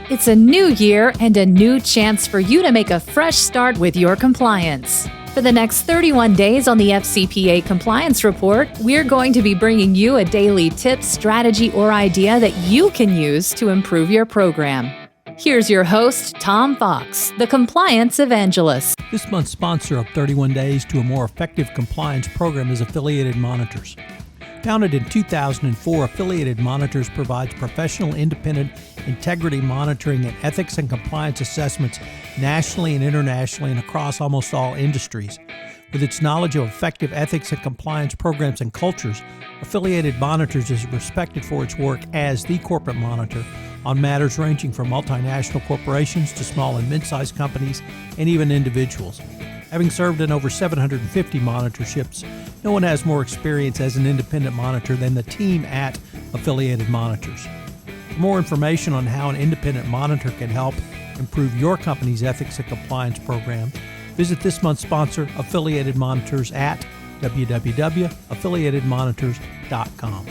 It's a new year and a new chance for you to make a fresh start with your compliance. For the next 31 days on the FCPA Compliance Report, we're going to be bringing you a daily tip, strategy, or idea that you can use to improve your program. Here's your host, Tom Fox, the Compliance Evangelist. This month's sponsor of 31 Days to a More Effective Compliance Program is Affiliated Monitors. Founded in 2004, Affiliated Monitors provides professional, independent, integrity monitoring and ethics and compliance assessments nationally and internationally and across almost all industries. With its knowledge of effective ethics and compliance programs and cultures, Affiliated Monitors is respected for its work as the corporate monitor on matters ranging from multinational corporations to small and mid-sized companies and even individuals. Having served in over 750 monitorships, no one has more experience as an independent monitor than the team at Affiliated Monitors. For more information on how an independent monitor can help improve your company's ethics and compliance program, visit this month's sponsor, Affiliated Monitors, at www.affiliatedmonitors.com.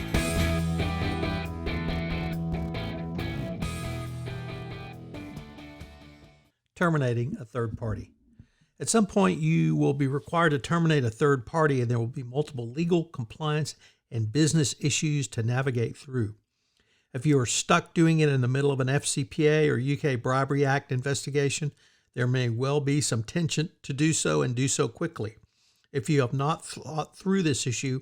Terminating a third party. At some point, you will be required to terminate a third party, and there will be multiple legal, compliance, and business issues to navigate through. If you are stuck doing it in the middle of an FCPA or UK Bribery Act investigation, there may well be some tension to do so and do so quickly. If you have not thought through this issue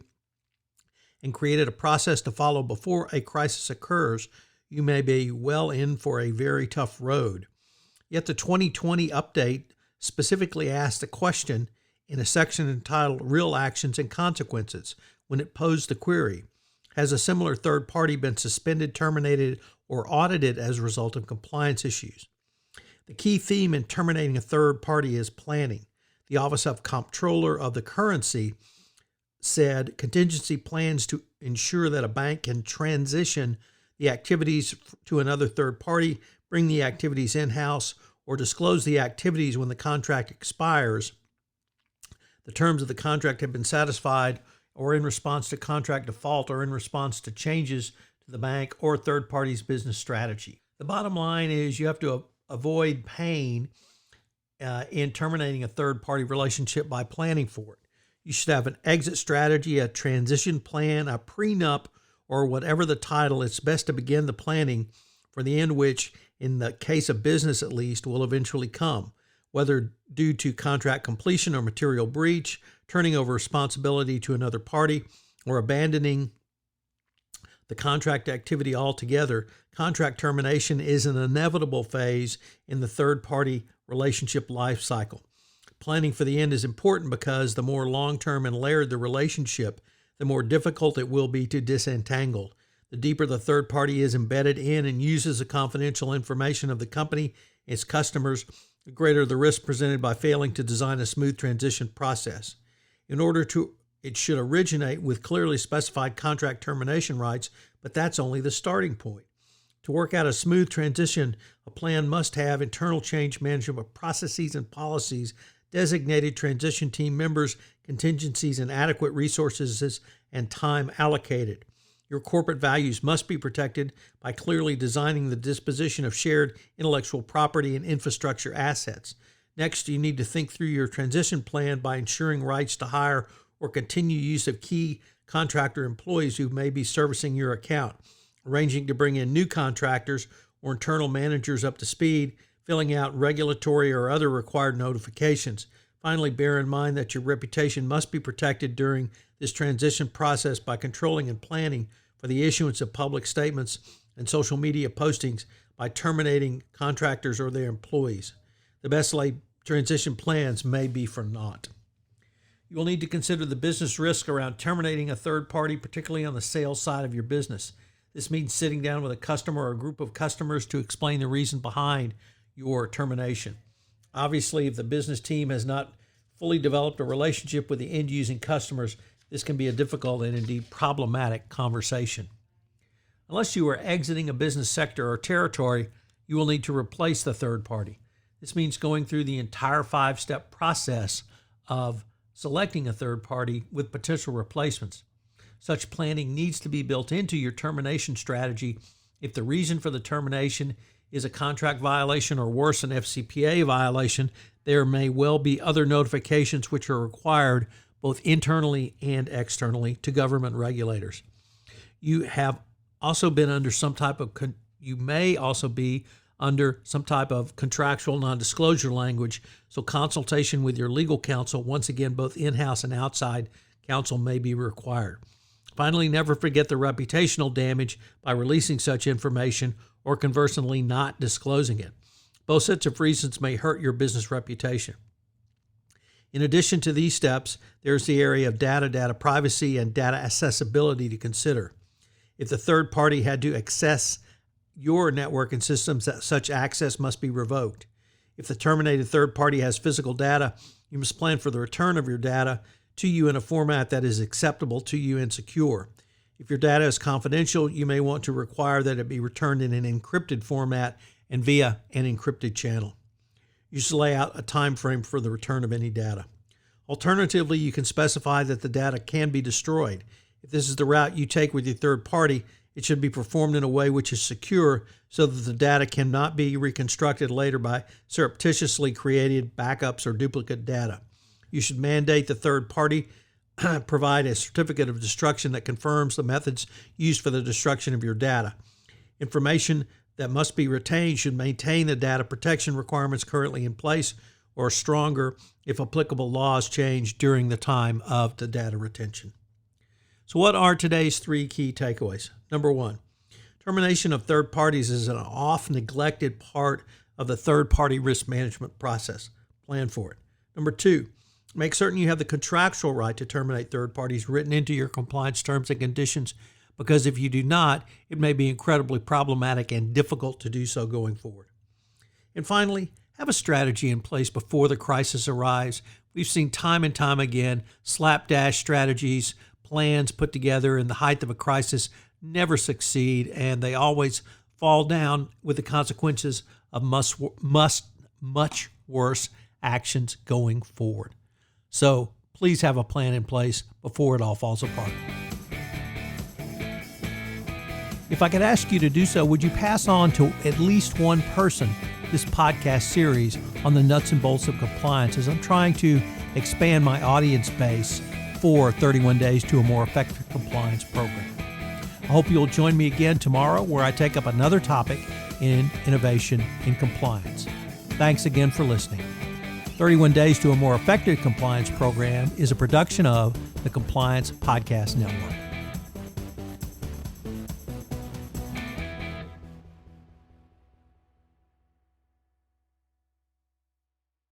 and created a process to follow before a crisis occurs, you may be well in for a very tough road. Yet the 2020 update specifically asked a question in a section entitled Real Actions and Consequences when it posed the query, has a similar third party been suspended, terminated, or audited as a result of compliance issues? The key theme in terminating a third party is planning. The Office of Comptroller of the Currency said contingency plans to ensure that a bank can transition the activities to another third party, bring the activities in-house, or disclose the activities when the contract expires, the terms of the contract have been satisfied, or in response to contract default, or in response to changes to the bank or third party's business strategy. The bottom line is you have to avoid pain in terminating a third party relationship by planning for it. You should have an exit strategy, a transition plan, a prenup, or whatever the title. It's best to begin the planning for the end which, in the case of business at least, will eventually come, whether due to contract completion or material breach, turning over responsibility to another party, or abandoning the contract activity altogether. Contract termination is an inevitable phase in the third-party relationship life cycle. Planning for the end is important because the more long-term and layered the relationship, the more difficult it will be to disentangle. The deeper the third party is embedded in and uses the confidential information of the company, its customers, the greater the risk presented by failing to design a smooth transition process. It should originate with clearly specified contract termination rights, but that's only the starting point. To work out a smooth transition, a plan must have internal change management processes and policies, designated transition team members, contingencies, and adequate resources and time allocated. Your corporate values must be protected by clearly designing the disposition of shared intellectual property and infrastructure assets. Next, you need to think through your transition plan by ensuring rights to hire or continue use of key contractor employees who may be servicing your account, arranging to bring in new contractors or internal managers up to speed, filling out regulatory or other required notifications. Finally, bear in mind that your reputation must be protected during this transition process by controlling and planning for the issuance of public statements and social media postings by terminating contractors or their employees. The best laid transition plans may be for naught. You will need to consider the business risk around terminating a third party, particularly on the sales side of your business. This means sitting down with a customer or a group of customers to explain the reason behind your termination. Obviously, if the business team has not fully developed a relationship with the end-using customers, this can be a difficult and indeed problematic conversation. Unless you are exiting a business sector or territory, you will need to replace the third party. This means going through the entire 5-step process of selecting a third party with potential replacements. Such planning needs to be built into your termination strategy if the reason for the termination is a contract violation or worse, an FCPA violation, there may well be other notifications which are required both internally and externally to government regulators. You have also been under some type of, you may also be under some type of contractual non-disclosure language, so consultation with your legal counsel, once again, both in-house and outside counsel, may be required. Finally, never forget the reputational damage by releasing such information or conversely not disclosing it. Both sets of reasons may hurt your business reputation. In addition to these steps, there's the area of data privacy, and data accessibility to consider. If the third party had to access your network and systems, that such access must be revoked. If the terminated third party has physical data, you must plan for the return of your data to you in a format that is acceptable to you and secure. If your data is confidential, you may want to require that it be returned in an encrypted format and via an encrypted channel. You should lay out a time frame for the return of any data. Alternatively, you can specify that the data can be destroyed. If this is the route you take with your third party, it should be performed in a way which is secure so that the data cannot be reconstructed later by surreptitiously created backups or duplicate data. You should mandate the third party provide a certificate of destruction that confirms the methods used for the destruction of your data. Information that must be retained should maintain the data protection requirements currently in place, or stronger if applicable laws change during the time of the data retention. So what are today's 3 key takeaways? Number 1, termination of third parties is an oft-neglected part of the third-party risk management process. Plan for it. Number 2, make certain you have the contractual right to terminate third parties written into your compliance terms and conditions, because if you do not, it may be incredibly problematic and difficult to do so going forward. And finally, have a strategy in place before the crisis arrives. We've seen time and time again slapdash strategies, plans put together in the height of a crisis never succeed, and they always fall down with the consequences of much worse actions going forward. So please have a plan in place before it all falls apart. If I could ask you to do so, would you pass on to at least one person this podcast series on the nuts and bolts of compliance, as I'm trying to expand my audience base for 31 Days to a More Effective Compliance program. I hope you'll join me again tomorrow, where I take up another topic in innovation in compliance. Thanks again for listening. 31 Days to a More Effective Compliance program is a production of the Compliance Podcast Network.